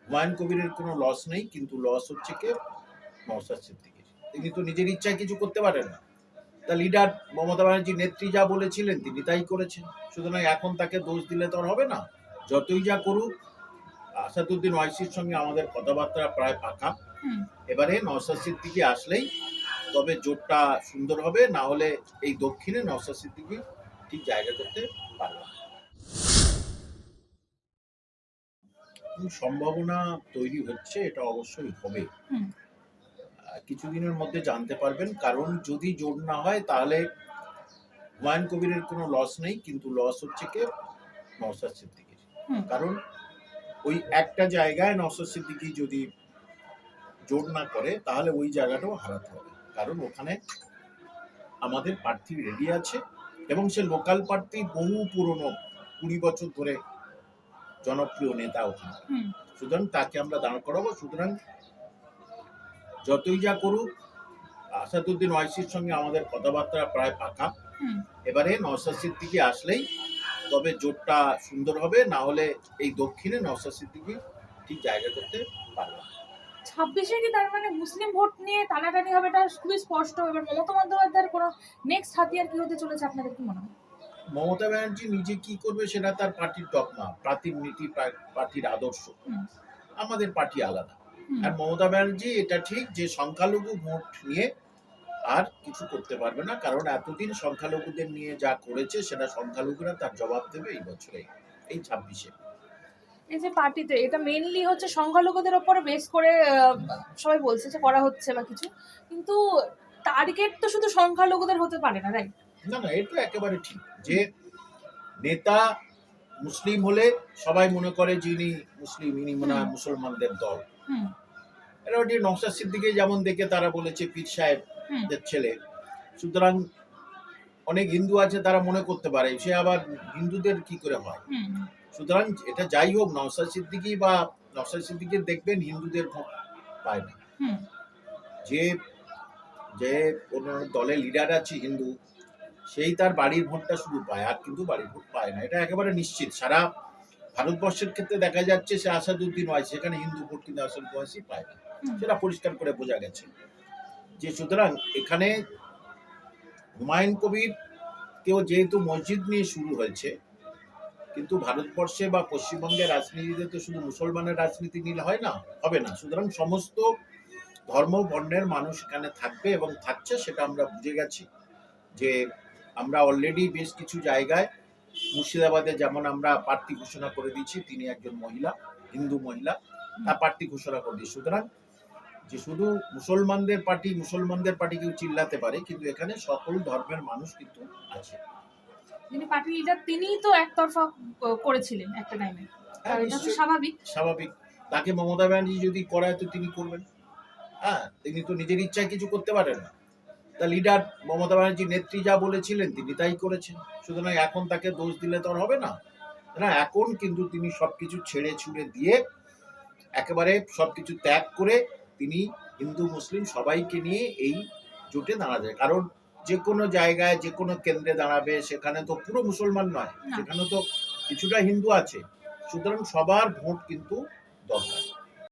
হুমায়ুন কবিরের কোনো লস নেই, কিন্তু লস হচ্ছে কে? নওশাদ সিদ্দিকীর। তিনি তো নিজের ইচ্ছায় কিছু করতে পারেন না। দ্য লিডার মমতা ব্যানার্জির নেত্রী যা বলেছিলেন তিনি তাই করেছেন। সুতরাং এখন তাকে দোষ দিলে তো আর হবে না। যতই যা করুক, আসাদুদ্দিন ওয়াইসির সঙ্গে আমাদের কথাবার্তা প্রায় পাকা। এবারে নওশাদ সিদ্দিকী আসলেই তবে জোটটা সুন্দর হবে, না হলে এই দক্ষিণে নওশাদ সিদ্দিকী ঠিক জায়গা করতে পারবে না। সম্ভাবনা তৈরি হচ্ছে, এটা অবশ্যই হবে। কিছুদিনের মধ্যে জানতে পারবেন, কারণ যদি জোট না হয় তাহলে হুমায়ুন কবিরের কোনো লস নেই, কিন্তু লস হচ্ছে কে? নওশাদ সিদ্দিকীর। কারণ ওই একটা জায়গায় নওশাদ সিদ্দিকী যদি জোট না করে তাহলে ওই জায়গাটাও হারাতে হবে, কারণ ওখানে আমাদের প্রার্থী রেডি আছে এবং সে লোকাল প্রার্থী, বহু পুরনো, 20 বছর ধরে জনপ্রিয় নেতা ওখানে। সুতরাং তাকে আমরা দাঁড় করাবো। সুতরাং যতই যা করুক, আসাদুদ্দিন ওয়াইসির সঙ্গে আমাদের কথাবার্তা প্রায় পাকা। এবারে নওশাদ সিদ্দিকী আসলেই তবে জোটটা সুন্দর হবে, না হলে এই দক্ষিণে নওশাদ সিদ্দিকী ঠিক জায়গা করতে পারবে না। 26-এ কি তার মানে মুসলিম ভোট নিয়ে টানাটানি হবে, এটা খুবই স্পষ্ট। এবার মমতা বন্দ্যোপাধ্যায়ের কোনো নেক্সট হাতিয়ার কি হতে চলেছে আপনাদের কি মনে হয়? মমতা ব্যানার্জি নিজে কি করবে সেটা তার পার্টির ডগমা, পার্টির নীতি, পার্টির আদর্শ। আমাদের পার্টি আলাদা। আর মমতা ব্যানার্জি এটা ঠিক যে সংখ্যালঘু ভোট নিয়ে আর কিছু করতে পারবে না, কারণ এতদিন সংখ্যালঘুদের নিয়ে যা করেছে সেটা সংখ্যালঘুরা তার জবাব দেবে এই বছরে, এই 26-এ। এই যে পার্টিতে এটা মেইনলি হচ্ছে সংখ্যালঘুদের ওপরে বেস করে সবাই বলছে যে করা হচ্ছে বা কিছু, কিন্তু টার্গেট তো শুধু সংখ্যালঘুদের হতে পারে না, রাইট? না না, এটা একেবারে ঠিক যে নেতা মুসলিম হলে সবাই মনে করে যিনি মুসলিম ইনি মনে হয় মুসলমানদের দল। এটা ওটি নওশাদ সিদ্দিকী যেমন দেখে তারা বলেছে পীর সাহেবদের ছেলে। সুতরাং অনেক হিন্দু আছে তারা মনে করতে পারে সে আবার হিন্দুদের কি করে হয়। সুতরাং এটা যাই হোক, নওশাদ সিদ্দিকীর দেখবেন হিন্দুদের ভোট পায় না। যে যে কোনো দলের লিডার আছে হিন্দু, সেই তার বাড়ির ভোটটা শুধু পায়, আর কিন্তু বাড়ির ভোট পায় না, এটা একেবারে নিশ্চিত। সারা ভারতবর্ষের ক্ষেত্রে দেখা যাচ্ছে সে আসাদুদ্দিন ওয়াইসি, সেখানে হিন্দু ভোট কিন্তু আসাদুদ্দিন ওয়াইসি পায় না, সেটা পরিষ্কার করে বোঝা গেছে। যে সুতরাং এখানে হুমায়ুন কবির কেউ যেহেতু মসজিদ নিয়ে শুরু হয়েছে, কিন্তু ভারতবর্ষে বা পশ্চিমবঙ্গের রাজনীতিতে তো শুধু মুসলমানের রাজনীতি নিলে হয় না, হবে না। সুতরাং সমস্ত ধর্ম বর্ণের মানুষ এখানে থাকবে এবং থাকছে, সেটা আমরা বুঝে গেছি। যে আমরা অলরেডি বেশ কিছু জায়গায়, মুর্শিদাবাদে যেমন আমরা প্রার্থী ঘোষণা করে দিয়েছি, তিনি একজন মহিলা, হিন্দু মহিলা, তার প্রার্থী ঘোষণা করে দিয়েছি। সুতরাং যে শুধু মুসলমানদের পার্টি কেউ চিল্লাতে পারে, কিন্তু এখানে সকল ধর্মের মানুষ কিন্তু আছে। যিনি পার্টি লিডার তিনিই তো একতরফা করেছিলেন একটা টাইমে, এটা তো স্বাভাবিক। তাকে মমতা ব্যানার্জি যদি করায় তো তিনি করবেন। তিনি তো নিজের ইচ্ছায় কিছু করতে পারেন না। দ্য লিডার মমতা ব্যানার্জির নেত্রী যা বলেছিলেন তিনি তাই করেছেন। সুতরাং এখন তাকে দোষ দিলে তো আর হবে না। এখন কিন্তু তিনি সবকিছু ছেড়ে ছুড়ে দিয়ে একেবারে সবকিছু ত্যাগ করে তিনি হিন্দু মুসলিম সবাইকে নিয়ে এই জোটে দাঁড়াবে। কারণ যে কোনো জায়গায় যে কোনো কেন্দ্রে দাঁড়াবে, সেখানে তো পুরো মুসলমান নয়, সেখানে তো কিছুটা হিন্দু আছে। সুতরাং সবার ভোট কিন্তু দরকার।